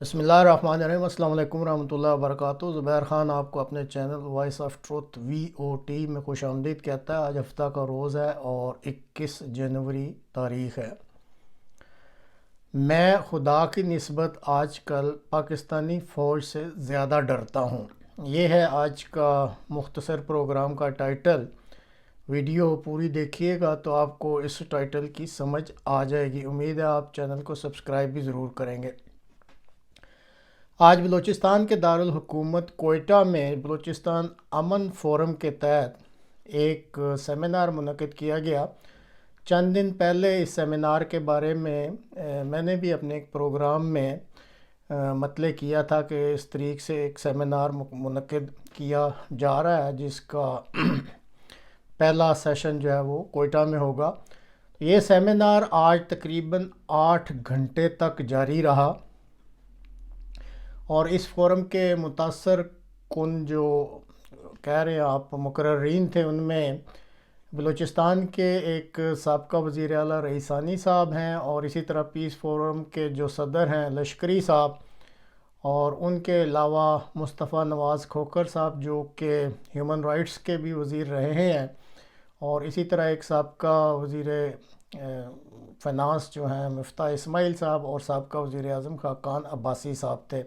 بسم اللہ الرحمن الرحیم۔ السلام علیکم ورحمۃ اللہ وبرکاتہ۔ زبیر خان آپ کو اپنے channel Voice of Truth VOT میں خوش آمدید کہتا ہے۔ آج ہفتہ کا روز ہے اور 21 جنوری تاریخ ہے۔ میں خدا کی نسبت آج کل پاکستانی فوج سے زیادہ ڈرتا ہوں، یہ ہے آج کا مختصر پروگرام کا ٹائٹل۔ ویڈیو پوری دیکھیے گا تو آپ کو اس ٹائٹل کی سمجھ آ جائے گی۔ امید ہے آپ چینل کو سبسکرائب بھی ضرور کریں گے۔ آج بلوچستان کے دارالحکومت کوئٹہ میں بلوچستان امن فورم کے تحت ایک سیمینار منعقد کیا گیا۔ چند دن پہلے اس سیمینار کے بارے میں میں نے بھی اپنے ایک پروگرام میں مطلع کیا تھا کہ اس طریق سے ایک سیمینار منعقد کیا جا رہا ہے، جس کا پہلا سیشن جو ہے وہ کوئٹہ میں ہوگا۔ یہ سیمینار آج تقریباً 8 گھنٹے تک جاری رہا، اور اس فورم کے متاثر کن جو کہہ رہے ہیں آپ مقررین تھے، ان میں بلوچستان کے ایک سابقہ وزیر اعلیٰ رئیسانی صاحب ہیں، اور اسی طرح پیس فورم کے جو صدر ہیں لشکری صاحب، اور ان کے علاوہ مصطفیٰ نواز کھوکھر صاحب جو کہ ہیومن رائٹس کے بھی وزیر رہے ہیں، اور اسی طرح ایک سابقہ وزیر فائنانس جو ہیں مفتاح اسماعیل صاحب، اور سابقہ وزیر اعظم خاقان عباسی صاحب تھے۔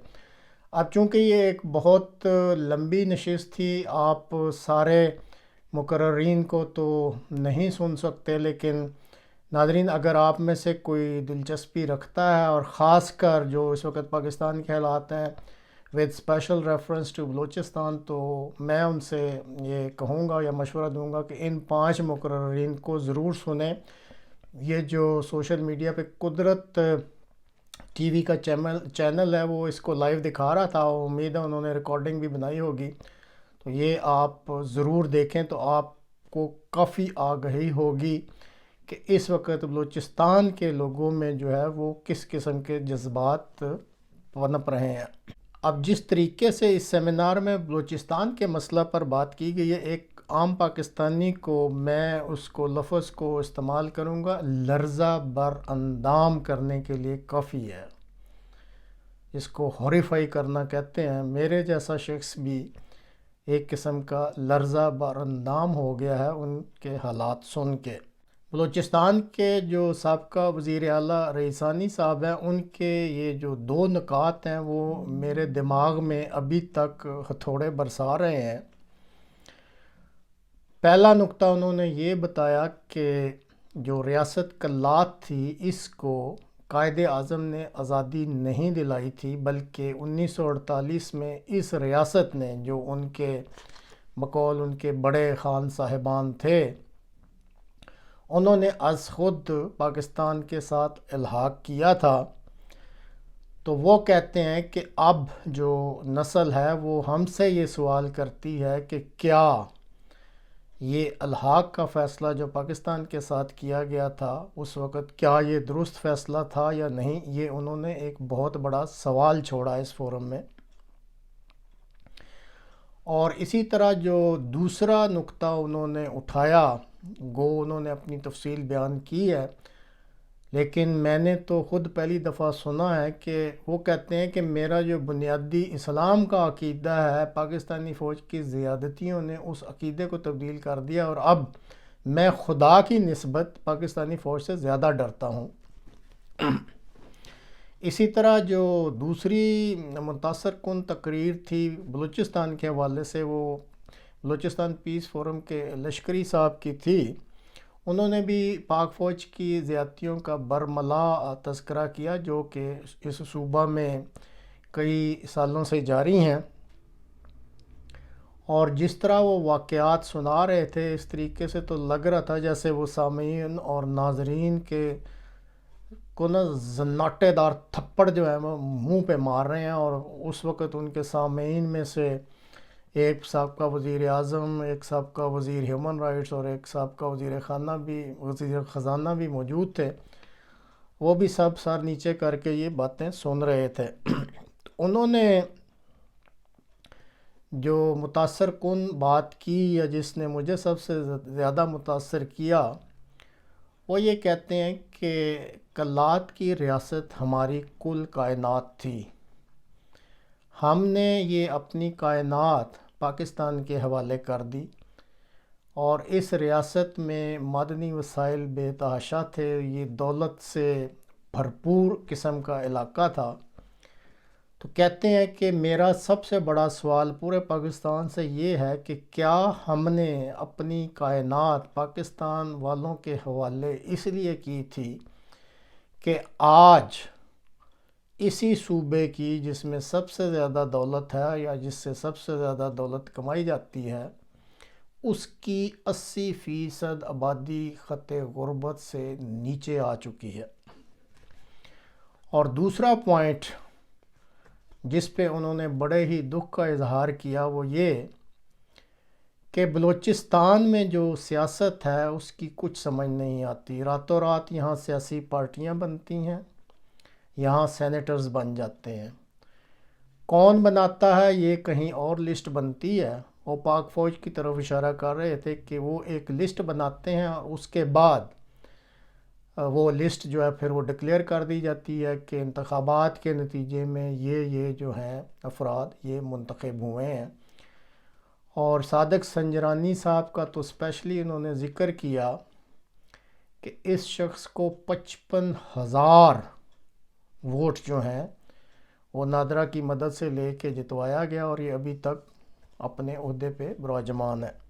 اب چونکہ یہ ایک بہت لمبی نشست تھی، آپ سارے مقررین کو تو نہیں سن سکتے، لیکن ناظرین اگر آپ میں سے کوئی دلچسپی رکھتا ہے، اور خاص کر جو اس وقت پاکستان کے حالات ہیں with special reference to Balochistan, تو میں ان سے یہ کہوں گا یا مشورہ دوں گا کہ ان 5 مقررین کو ضرور سنیں۔ یہ جو سوشل میڈیا پہ قدرت ٹی وی کا چینل ہے وہ اس کو لائیو دکھا رہا تھا، امید ہے انہوں نے ریکارڈنگ بھی بنائی ہوگی، تو یہ آپ ضرور دیکھیں تو آپ کو کافی آگہی ہوگی کہ اس وقت بلوچستان کے لوگوں میں جو ہے وہ کس قسم کے جذبات پنپ رہے ہیں۔ اب جس طریقے سے اس سیمینار میں بلوچستان کے مسئلہ پر بات کی گئی ہے، ایک عام پاکستانی کو میں اس کو لفظ کو استعمال کروں گا، لرزہ بر اندام کرنے کے لیے کافی ہے۔ اس کو ہاریفائی کرنا کہتے ہیں۔ میرے جیسا شخص بھی ایک قسم کا لرزہ بر اندام ہو گیا ہے ان کے حالات سن کے۔ بلوچستان کے جو سابقہ وزیر اعلیٰ رئیسانی صاحب ہیں، ان کے یہ جو 2 نکات ہیں وہ میرے دماغ میں ابھی تک ہتھوڑے برسا رہے ہیں۔ پہلا نقطہ انہوں نے یہ بتایا کہ جو ریاست کلات تھی، اس کو قائد اعظم نے آزادی نہیں دلائی تھی، بلکہ 1948 میں اس ریاست نے، جو ان کے بقول ان کے بڑے خان صاحبان تھے، انہوں نے از خود پاکستان کے ساتھ الحاق کیا تھا۔ تو وہ کہتے ہیں کہ اب جو نسل ہے وہ ہم سے یہ سوال کرتی ہے کہ کیا یہ الحاق کا فیصلہ جو پاکستان کے ساتھ کیا گیا تھا اس وقت، کیا یہ درست فیصلہ تھا یا نہیں؟ یہ انہوں نے ایک بہت بڑا سوال چھوڑا اس فورم میں۔ اور اسی طرح جو دوسرا نقطہ انہوں نے اٹھایا، گو انہوں نے اپنی تفصیل بیان کی ہے، لیکن میں نے تو خود پہلی دفعہ سنا ہے کہ وہ کہتے ہیں کہ میرا جو بنیادی اسلام کا عقیدہ ہے، پاکستانی فوج کی زیادتیوں نے اس عقیدے کو تبدیل کر دیا، اور اب میں خدا کی نسبت پاکستانی فوج سے زیادہ ڈرتا ہوں۔ اسی طرح جو دوسری متاثر کن تقریر تھی بلوچستان کے حوالے سے، وہ بلوچستان پیس فورم کے لشکری صاحب کی تھی۔ انہوں نے بھی پاک فوج کی زیادتیوں کا برملا تذکرہ کیا جو کہ اس صوبہ میں کئی سالوں سے جاری ہیں، اور جس طرح وہ واقعات سنا رہے تھے اس طریقے سے تو لگ رہا تھا جیسے وہ سامعین اور ناظرین کے کو نا زناٹے دار تھپڑ جو ہے وہ منہ پہ مار رہے ہیں، اور اس وقت ان کے سامعین میں سے ایک سابقہ وزیر اعظم، ایک سابقہ وزیر ہیومن رائٹس، اور ایک سابقہ وزیر خزانہ بھی موجود تھے۔ وہ بھی سب سر نیچے کر کے یہ باتیں سن رہے تھے۔ انہوں نے جو متاثر کن بات کی، یا جس نے مجھے سب سے زیادہ متاثر کیا، وہ یہ کہتے ہیں کہ کلات کی ریاست ہماری کل کائنات تھی، ہم نے یہ اپنی کائنات پاکستان کے حوالے کر دی، اور اس ریاست میں معدنی وسائل بے تحاشا تھے، یہ دولت سے بھرپور قسم کا علاقہ تھا۔ تو کہتے ہیں کہ میرا سب سے بڑا سوال پورے پاکستان سے یہ ہے کہ کیا ہم نے اپنی کائنات پاکستان والوں کے حوالے اس لیے کی تھی کہ آج اسی صوبے کی جس میں سب سے زیادہ دولت ہے یا جس سے سب سے زیادہ دولت کمائی جاتی ہے، اس کی 80% آبادی خط غربت سے نیچے آ چکی ہے۔ اور دوسرا پوائنٹ جس پہ انہوں نے بڑے ہی دکھ کا اظہار کیا وہ یہ کہ بلوچستان میں جو سیاست ہے اس کی کچھ سمجھ نہیں آتی، راتوں رات یہاں سیاسی پارٹیاں بنتی ہیں، یہاں سینیٹرز بن جاتے ہیں۔ کون بناتا ہے یہ کہیں اور لسٹ بنتی ہے۔ وہ پاک فوج کی طرف اشارہ کر رہے تھے کہ وہ ایک لسٹ بناتے ہیں اور اس کے بعد وہ لسٹ جو ہے پھر وہ ڈکلیئر کر دی جاتی ہے کہ انتخابات کے نتیجے میں یہ جو ہیں افراد یہ منتخب ہوئے ہیں۔ اور صادق سنجرانی صاحب کا تو اسپیشلی انہوں نے ذکر کیا کہ اس شخص کو 55,000 ووٹ جو ہیں وہ نادرا کی مدد سے لے کے جتوایا گیا، اور یہ ابھی تک اپنے عہدے پہ براجمان ہے۔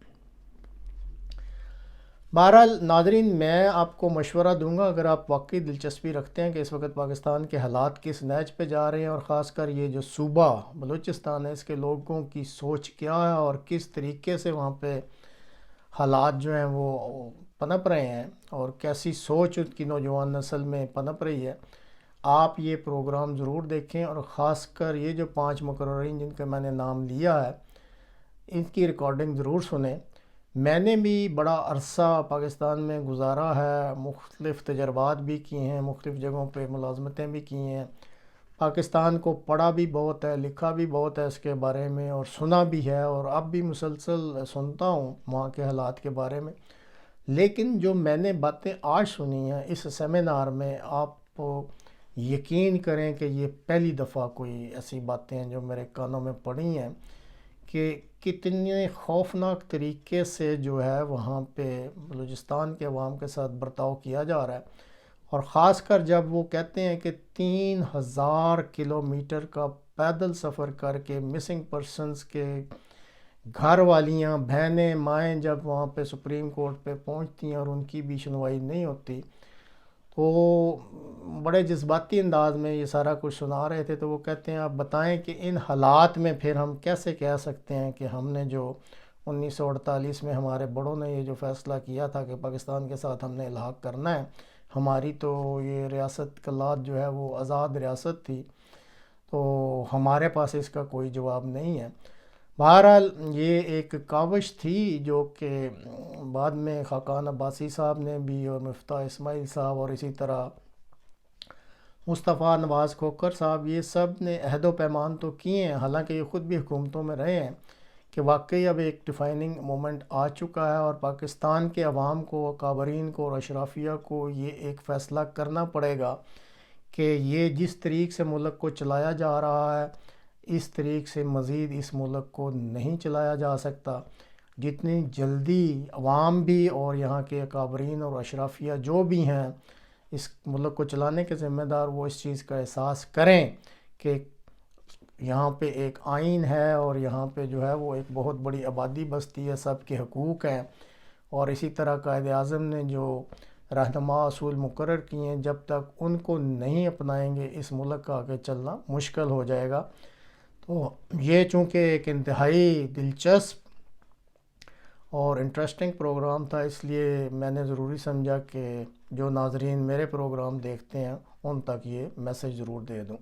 بہرحال ناظرین، میں آپ کو مشورہ دوں گا، اگر آپ واقعی دلچسپی رکھتے ہیں کہ اس وقت پاکستان کے حالات کس نہج پہ جا رہے ہیں، اور خاص کر یہ جو صوبہ بلوچستان ہے اس کے لوگوں کی سوچ کیا ہے اور کس طریقے سے وہاں پہ حالات جو ہیں وہ پنپ رہے ہیں اور کیسی سوچ ان کی نوجوان نسل میں پنپ رہی ہے، آپ یہ پروگرام ضرور دیکھیں، اور خاص کر یہ جو 5 مقررین جن کا میں نے نام لیا ہے ان کی ریکارڈنگ ضرور سنیں۔ میں نے بھی بڑا عرصہ پاکستان میں گزارا ہے، مختلف تجربات بھی کیے ہیں، مختلف جگہوں پہ ملازمتیں بھی کی ہیں، پاکستان کو پڑھا بھی بہت ہے، لکھا بھی بہت ہے اس کے بارے میں، اور سنا بھی ہے، اور اب بھی مسلسل سنتا ہوں وہاں کے حالات کے بارے میں۔ لیکن جو میں نے باتیں آج سنی ہیں اس سیمینار میں، آپ یقین کریں کہ یہ پہلی دفعہ کوئی ایسی باتیں ہیں جو میرے کانوں میں پڑی ہیں کہ کتنے خوفناک طریقے سے جو ہے وہاں پہ بلوچستان کے عوام کے ساتھ برتاؤ کیا جا رہا ہے، اور خاص کر جب وہ کہتے ہیں کہ 3,000 کلومیٹر کا پیدل سفر کر کے مسنگ پرسنز کے گھر والیاں بہنیں مائیں جب وہاں پہ سپریم کورٹ پہ پہنچتی ہیں اور ان کی بھی سنوائی نہیں ہوتی، تو بڑے جذباتی انداز میں یہ سارا کچھ سنا رہے تھے۔ تو وہ کہتے ہیں آپ بتائیں کہ ان حالات میں پھر ہم کیسے کہہ سکتے ہیں کہ ہم نے جو 1948 میں ہمارے بڑوں نے یہ جو فیصلہ کیا تھا کہ پاکستان کے ساتھ ہم نے الحاق کرنا ہے، ہماری تو یہ ریاست کلات جو ہے وہ آزاد ریاست تھی، تو ہمارے پاس اس کا کوئی جواب نہیں ہے۔ بہرحال یہ ایک کاوش تھی جو کہ بعد میں خاقان عباسی صاحب نے بھی، اور مفتاح اسماعیل صاحب، اور اسی طرح مصطفیٰ نواز کھوکھر صاحب، یہ سب نے عہد و پیمان تو کیے ہیں، حالانکہ یہ خود بھی حکومتوں میں رہے ہیں، کہ واقعی اب ایک ڈیفائننگ مومنٹ آ چکا ہے، اور پاکستان کے عوام کو، اکابرین کو اور اشرافیہ کو یہ ایک فیصلہ کرنا پڑے گا کہ یہ جس طریق سے ملک کو چلایا جا رہا ہے اس طریق سے مزید اس ملک کو نہیں چلایا جا سکتا۔ جتنی جلدی عوام بھی اور یہاں کے اکابرین اور اشرافیہ جو بھی ہیں اس ملک کو چلانے کے ذمہ دار، وہ اس چیز کا احساس کریں کہ یہاں پہ ایک آئین ہے، اور یہاں پہ جو ہے وہ ایک بہت بڑی آبادی بستی ہے، سب کے حقوق ہیں، اور اسی طرح قائد اعظم نے جو رہنما اصول مقرر کیے ہیں جب تک ان کو نہیں اپنائیں گے اس ملک کا آگے چلنا مشکل ہو جائے گا۔ تو یہ چونکہ ایک انتہائی دلچسپ اور انٹرسٹنگ پروگرام تھا، اس لیے میں نے ضروری سمجھا کہ جو ناظرین میرے پروگرام دیکھتے ہیں ان تک یہ میسج ضرور دے دوں۔